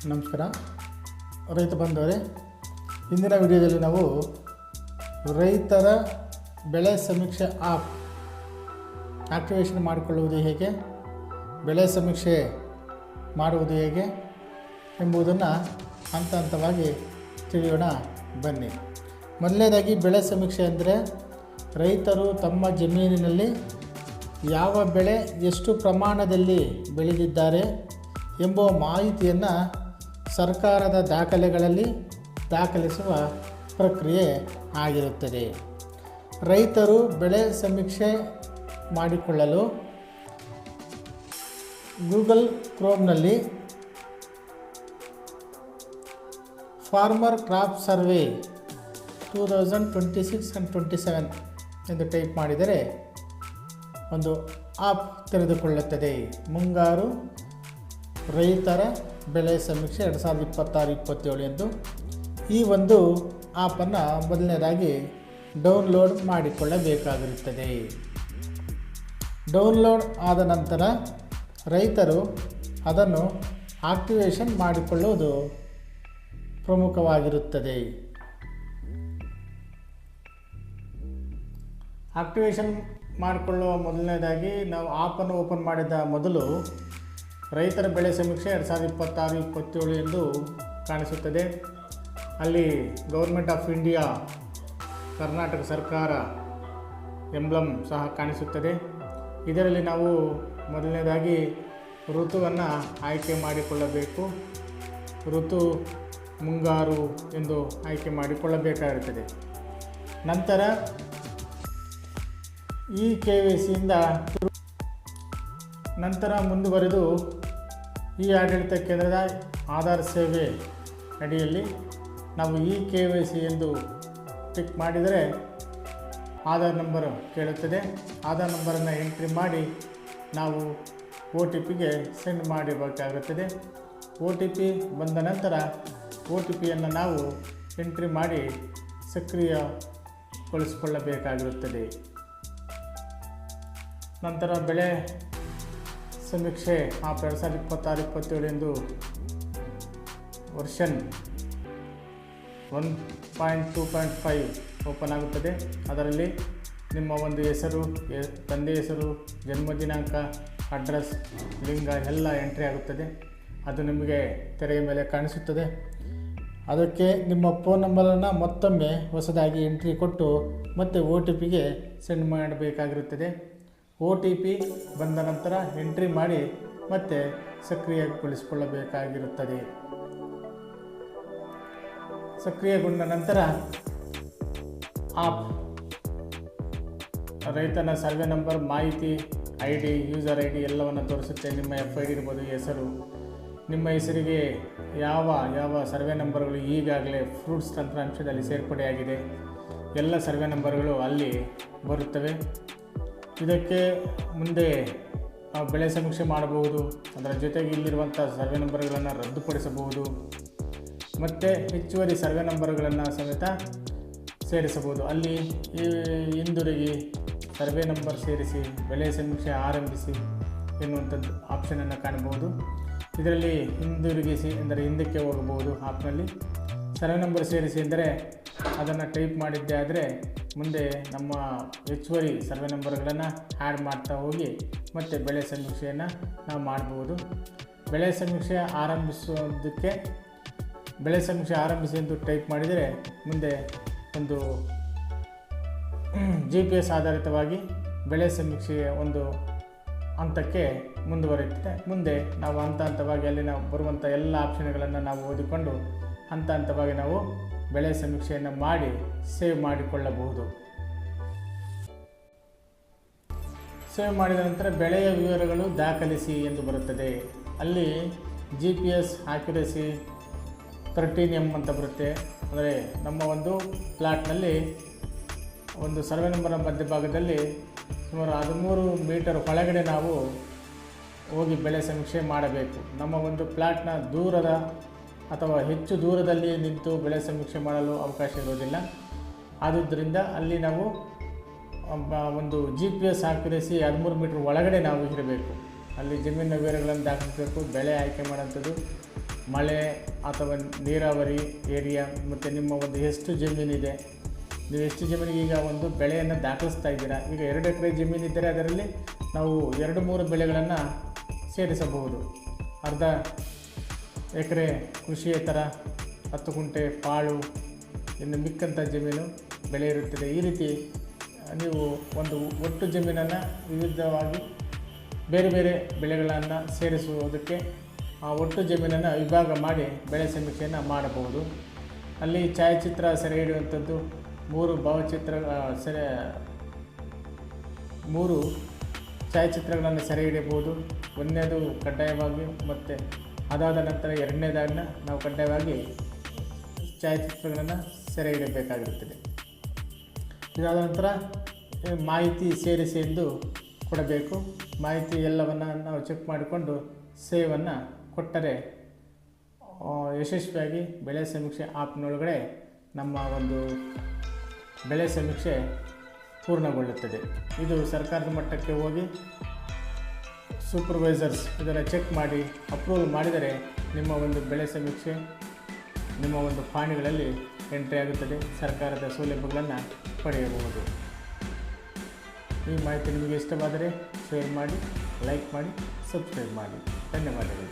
ನಮಸ್ಕಾರ ರೈತ ಬಂಧುಗಳೇ, ಇಂದಿನ ವಿಡಿಯೋದಲ್ಲಿ ನಾವು ರೈತರ ಬೆಳೆ ಸಮೀಕ್ಷೆ ಆಕ್ಟಿವೇಷನ್ ಮಾಡಿಕೊಳ್ಳುವುದು ಹೇಗೆ, ಬೆಳೆ ಸಮೀಕ್ಷೆ ಮಾಡುವುದು ಹೇಗೆ ಎಂಬುದನ್ನು ಹಂತ ಹಂತವಾಗಿ ತಿಳಿಯೋಣ ಬನ್ನಿ. ಮೊದಲನೇದಾಗಿ ಬೆಳೆ ಸಮೀಕ್ಷೆ ಅಂದರೆ ರೈತರು ತಮ್ಮ ಜಮೀನಿನಲ್ಲಿ ಯಾವ ಬೆಳೆ ಎಷ್ಟು ಪ್ರಮಾಣದಲ್ಲಿ ಬೆಳೆದಿದ್ದಾರೆ ಎಂಬ ಮಾಹಿತಿಯನ್ನು ಸರ್ಕಾರದ ದಾಖಲೆಗಳಲ್ಲಿ ದಾಖಲಿಸುವ ಪ್ರಕ್ರಿಯೆ ಆಗಿರುತ್ತದೆ. ರೈತರು ಬೆಳೆ ಸಮೀಕ್ಷೆ ಮಾಡಿಕೊಳ್ಳಲು ಗೂಗಲ್ ಕ್ರೋಮ್ನಲ್ಲಿ ಫಾರ್ಮರ್ ಕ್ರಾಪ್ ಸರ್ವೆ 2026 and 27 ಎಂದು ಟೈಪ್ ಮಾಡಿದರೆ ಒಂದು ಆಪ್ ತೆರೆದುಕೊಳ್ಳುತ್ತದೆ. ಮುಂಗಾರು ರೈತರ ಬೆಳೆ ಸಮೀಕ್ಷೆ 2026-27 ಎಂದು. ಈ ಒಂದು ಆಪನ್ನು ಮೊದಲನೇದಾಗಿ ಡೌನ್ಲೋಡ್ ಮಾಡಿಕೊಳ್ಳಬೇಕಾಗಿರುತ್ತದೆ. ಡೌನ್ಲೋಡ್ ಆದ ನಂತರ ರೈತರು ಅದನ್ನು ಆಕ್ಟಿವೇಷನ್ ಮಾಡಿಕೊಳ್ಳುವುದು ಪ್ರಮುಖವಾಗಿರುತ್ತದೆ. ಆಕ್ಟಿವೇಷನ್ ಮಾಡಿಕೊಳ್ಳುವ ಮೊದಲನೇದಾಗಿ ನಾವು ಆಪನ್ನು ಓಪನ್ ಮಾಡಿದ ಮೊದಲು ರೈತರ ಬೆಳೆ ಸಮೀಕ್ಷೆ 2026-27 ಎಂದು ಕಾಣಿಸುತ್ತದೆ. ಅಲ್ಲಿ ಗೌರ್ಮೆಂಟ್ ಆಫ್ ಇಂಡಿಯಾ, ಕರ್ನಾಟಕ ಸರ್ಕಾರ ಎಂಬ್ಲಮ್ ಸಹ ಕಾಣಿಸುತ್ತದೆ. ಇದರಲ್ಲಿ ನಾವು ಮೊದಲನೇದಾಗಿ ಋತುವನ್ನು ಆಯ್ಕೆ ಮಾಡಿಕೊಳ್ಳಬೇಕು. ಋತು ಮುಂಗಾರು ಎಂದು ಆಯ್ಕೆ ಮಾಡಿಕೊಳ್ಳಬೇಕಾಗಿರುತ್ತದೆ. ನಂತರ ಈ KYCಯಿಂದ ನಂತರ ಮುಂದುವರೆದು ಈ ಆಡಳಿತ ಕೇಂದ್ರದ ಆಧಾರ್ ಸೇವೆ ಅಡಿಯಲ್ಲಿ ನಾವು ಈ KYC ಎಂದು ಟಿಕ್ ಮಾಡಿದರೆ ಆಧಾರ್ ನಂಬರ್ ಕೇಳುತ್ತದೆ. ಆಧಾರ್ ನಂಬರನ್ನು ಎಂಟ್ರಿ ಮಾಡಿ ನಾವು OTPಗೆ ಸೆಂಡ್ ಮಾಡಬೇಕಾಗುತ್ತದೆ. OTP ಬಂದ ನಂತರ OTPಯನ್ನು ನಾವು ಎಂಟ್ರಿ ಮಾಡಿ ಸಕ್ರಿಯಗೊಳಿಸಿಕೊಳ್ಳಬೇಕಾಗಿರುತ್ತದೆ. ನಂತರ ಬೆಳೆ ಸಮೀಕ್ಷೆ 2026-27 ಎಂದು ವರ್ಷನ್ 1.2.5 ಓಪನ್ ಆಗುತ್ತದೆ. ಅದರಲ್ಲಿ ನಿಮ್ಮ ಒಂದು ಹೆಸರು, ತಂದೆ ಹೆಸರು, ಜನ್ಮ ದಿನಾಂಕ, ಅಡ್ರೆಸ್, ಲಿಂಗ ಎಲ್ಲ ಎಂಟ್ರಿ ಆಗುತ್ತದೆ. ಅದು ನಿಮಗೆ ತೆರೆಯ ಮೇಲೆ ಕಾಣಿಸುತ್ತದೆ. ಅದಕ್ಕೆ ನಿಮ್ಮ ಫೋನ್ ನಂಬರನ್ನು ಮತ್ತೊಮ್ಮೆ ಹೊಸದಾಗಿ ಎಂಟ್ರಿ ಕೊಟ್ಟು ಮತ್ತೆ OTPಗೆ ಸೆಂಡ್ ಮಾಡಬೇಕಾಗಿರುತ್ತದೆ. OTP ಬಂದ ನಂತರ ಎಂಟ್ರಿ ಮಾಡಿ ಮತ್ತೆ ಸಕ್ರಿಯಗೊಳಿಸಿಕೊಳ್ಳಬೇಕಾಗಿರುತ್ತದೆ. ಸಕ್ರಿಯಗೊಂಡ ನಂತರ ಆಪ್ ರೈತನ ಸರ್ವೆ ನಂಬರ್, ಮಾಹಿತಿ, ID, ಯೂಸರ್ ID ಎಲ್ಲವನ್ನು ತೋರಿಸುತ್ತೆ. ನಿಮ್ಮ FID ಇರ್ಬೋದು, ಹೆಸರು, ನಿಮ್ಮ ಹೆಸರಿಗೆ ಯಾವ ಸರ್ವೆ ನಂಬರ್ಗಳು ಈಗಾಗಲೇ ಫ್ರೂಟ್ಸ್ ತಂತ್ರಾಂಶದಲ್ಲಿ ಸೇರ್ಪಡೆಯಾಗಿದೆ ಎಲ್ಲ ಸರ್ವೆ ನಂಬರ್ಗಳು ಅಲ್ಲಿ ಬರುತ್ತವೆ. ಇದಕ್ಕೆ ಮುಂದೆ ಬೆಳೆ ಸಮೀಕ್ಷೆ ಮಾಡಬಹುದು. ಅದರ ಜೊತೆಗೆ ಇಲ್ಲಿರುವಂಥ ಸರ್ವೆ ನಂಬರ್ಗಳನ್ನು ರದ್ದುಪಡಿಸಬಹುದು ಮತ್ತು ಹೆಚ್ಚುವರಿ ಸರ್ವೆ ನಂಬರ್ಗಳನ್ನು ಸಮೇತ ಸೇರಿಸಬಹುದು. ಅಲ್ಲಿ ಹಿಂದಿರುಗಿ ಸರ್ವೆ ನಂಬರ್ ಸೇರಿಸಿ ಬೆಳೆ ಸಮೀಕ್ಷೆ ಆರಂಭಿಸಿ ಎನ್ನುವಂಥದ್ದು ಆಪ್ಷನನ್ನು ಕಾಣಬಹುದು. ಇದರಲ್ಲಿ ಹಿಂದಿರುಗಿಸಿ ಎಂದರೆ ಹಿಂದಕ್ಕೆ ಹೋಗಬಹುದು. ಆಪ್ನಲ್ಲಿ ಸರ್ವೆ ನಂಬರ್ ಸೇರಿಸಿ ಎಂದರೆ ಅದನ್ನು ಟೈಪ್ ಮಾಡಿದ್ದೇ ಆದರೆ ಮುಂದೆ ನಮ್ಮ ಹೆಚ್ಚುವರಿ ಸರ್ವೆ ನಂಬರ್ಗಳನ್ನು ಆ್ಯಡ್ ಮಾಡ್ತಾ ಹೋಗಿ ಮತ್ತು ಬೆಳೆ ಸಮೀಕ್ಷೆಯನ್ನು ನಾವು ಮಾಡಬಹುದು. ಬೆಳೆ ಸಮೀಕ್ಷೆ ಆರಂಭಿಸೋದಕ್ಕೆ ಬೆಳೆ ಸಮೀಕ್ಷೆ ಆರಂಭಿಸಿ ಎಂದು ಟೈಪ್ ಮಾಡಿದರೆ ಮುಂದೆ ಒಂದು GPS ಆಧಾರಿತವಾಗಿ ಬೆಳೆ ಸಮೀಕ್ಷೆಯ ಒಂದು ಹಂತಕ್ಕೆ ಮುಂದುವರಿಯುತ್ತದೆ. ಮುಂದೆ ನಾವು ಹಂತ ಹಂತವಾಗಿ ಅಲ್ಲಿ ನಾವು ಬರುವಂಥ ಎಲ್ಲ ಆಪ್ಷನ್ಗಳನ್ನು ನಾವು ಓದಿಕೊಂಡು ಹಂತ ಹಂತವಾಗಿ ನಾವು ಬೆಳೆ ಸಮೀಕ್ಷೆಯನ್ನು ಮಾಡಿ ಸೇವ್ ಮಾಡಿಕೊಳ್ಳಬಹುದು. ಸೇವ್ ಮಾಡಿದ ನಂತರ ಬೆಳೆಯ ವಿವರಗಳು ದಾಖಲಿಸಿ ಎಂದು ಬರುತ್ತದೆ. ಅಲ್ಲಿ GPS ಆಕ್ಯುರಸಿ 13M ಅಂತ ಬರುತ್ತೆ. ಅಂದರೆ ನಮ್ಮ ಒಂದು ಪ್ಲಾಟ್ನಲ್ಲಿ ಒಂದು ಸರ್ವೆ ನಂಬರ್ನ ಮಧ್ಯಭಾಗದಲ್ಲಿ ಸುಮಾರು 13 ಮೀಟರ್ ಒಳಗಡೆ ನಾವು ಹೋಗಿ ಬೆಳೆ ಸಮೀಕ್ಷೆ ಮಾಡಬೇಕು. ನಮ್ಮ ಒಂದು ಪ್ಲಾಟ್ನ ದೂರದ ಅಥವಾ ಹೆಚ್ಚು ದೂರದಲ್ಲಿ ನಿಂತು ಬೆಳೆ ಸಮೀಕ್ಷೆ ಮಾಡಲು ಅವಕಾಶ ಇರೋದಿಲ್ಲ. ಆದುದರಿಂದ ಅಲ್ಲಿ ನಾವು ಒಂದು GPS ಆಕ್ಯುರಸಿ 13 ಮೀಟರ್ ಒಳಗಡೆ ನಾವು ಇರಬೇಕು. ಅಲ್ಲಿ ಜಮೀನಿನ ವಿವರಗಳನ್ನು ದಾಖಲಿಸಬೇಕು. ಬೆಳೆ ಆಯ್ಕೆ ಮಾಡೋಂಥದ್ದು, ಮಳೆ ಅಥವಾ ನೀರಾವರಿ ಏರಿಯಾ ಮತ್ತು ನಿಮ್ಮ ಒಂದು ಎಷ್ಟು ಜಮೀನಿದೆ, ನೀವು ಎಷ್ಟು ಜಮೀನಿಗೆ ಈಗ ಒಂದು ಬೆಳೆಯನ್ನು ದಾಖಲಿಸ್ತಾ ಇದ್ದೀರಾ. ಈಗ 2 ಎಕರೆ ಜಮೀನಿದ್ದರೆ ಅದರಲ್ಲಿ ನಾವು 2-3 ಬೆಳೆಗಳನ್ನು ಸೇರಿಸಬಹುದು. ಅರ್ಧ ಎಕರೆ ಕೃಷಿಯೇತರ, 10 ಗುಂಟೆ ಪಾಳು, ಇನ್ನು ಮಿಕ್ಕಂಥ ಜಮೀನು ಬೆಳೆ ಇರುತ್ತದೆ. ಈ ರೀತಿ ನೀವು ಒಂದು ಒಟ್ಟು ಜಮೀನನ್ನು ವಿವಿಧವಾಗಿ ಬೇರೆ ಬೇರೆ ಬೆಳೆಗಳನ್ನು ಸೇರಿಸುವುದಕ್ಕೆ ಆ ಒಟ್ಟು ಜಮೀನನ್ನು ವಿಭಾಗ ಮಾಡಿ ಬೆಳೆ ಸಮೀಕ್ಷೆಯನ್ನು ಮಾಡಬಹುದು. ಅಲ್ಲಿ ಛಾಯಾಚಿತ್ರ ಸೆರೆ ಹಿಡಿಯುವಂಥದ್ದು 3 ಭಾವಚಿತ್ರ 3 ಛಾಯಾಚಿತ್ರಗಳನ್ನು ಸೆರೆ ಹಿಡಿಯಬಹುದು. ಒಂದನೇದು ಕಡ್ಡಾಯವಾಗಿ, ಮತ್ತು ಅದಾದ ನಂತರ 2ನೇದನ್ನು ನಾವು ಕಡ್ಡಾಯವಾಗಿ ಛಾಯಾಚಿತ್ರಗಳನ್ನು ಸೆರೆ ಹಿಡಿಯಬೇಕಾಗಿರುತ್ತದೆ. ಇದಾದ ನಂತರ ಮಾಹಿತಿ ಸೇರಿಸಿ ಎಂದು ಕೊಡಬೇಕು. ಮಾಹಿತಿ ಎಲ್ಲವನ್ನು ನಾವು ಚೆಕ್ ಮಾಡಿಕೊಂಡು ಸೇವನ್ನು ಕೊಟ್ಟರೆ ಯಶಸ್ವಿಯಾಗಿ ಬೆಳೆ ಸಮೀಕ್ಷೆ ಆ್ಯಪ್ನೊಳಗಡೆ ನಮ್ಮ ಒಂದು ಬೆಳೆ ಸಮೀಕ್ಷೆ ಪೂರ್ಣಗೊಳ್ಳುತ್ತದೆ. ಇದು ಸರ್ಕಾರದ ಮಟ್ಟಕ್ಕೆ ಹೋಗಿ ಸೂಪರ್ವೈಸರ್ಸ್ ಇದನ್ನು ಚೆಕ್ ಮಾಡಿ ಅಪ್ರೂವಲ್ ಮಾಡಿದರೆ ನಿಮ್ಮ ಒಂದು ಬೆಳೆ ಸಮೀಕ್ಷೆ ನಿಮ್ಮ ಒಂದು ಪಾಣಿಗಳಲ್ಲಿ ಎಂಟ್ರಿ ಆಗುತ್ತದೆ. ಸರ್ಕಾರದ ಸೌಲಭ್ಯಗಳನ್ನು ಪಡೆಯಬಹುದು. ಈ ಮಾಹಿತಿ ನಿಮಗೆ ಇಷ್ಟವಾದರೆ ಶೇರ್ ಮಾಡಿ, ಲೈಕ್ ಮಾಡಿ, ಸಬ್ಸ್ಕ್ರೈಬ್ ಮಾಡಿ. ಧನ್ಯವಾದಗಳು.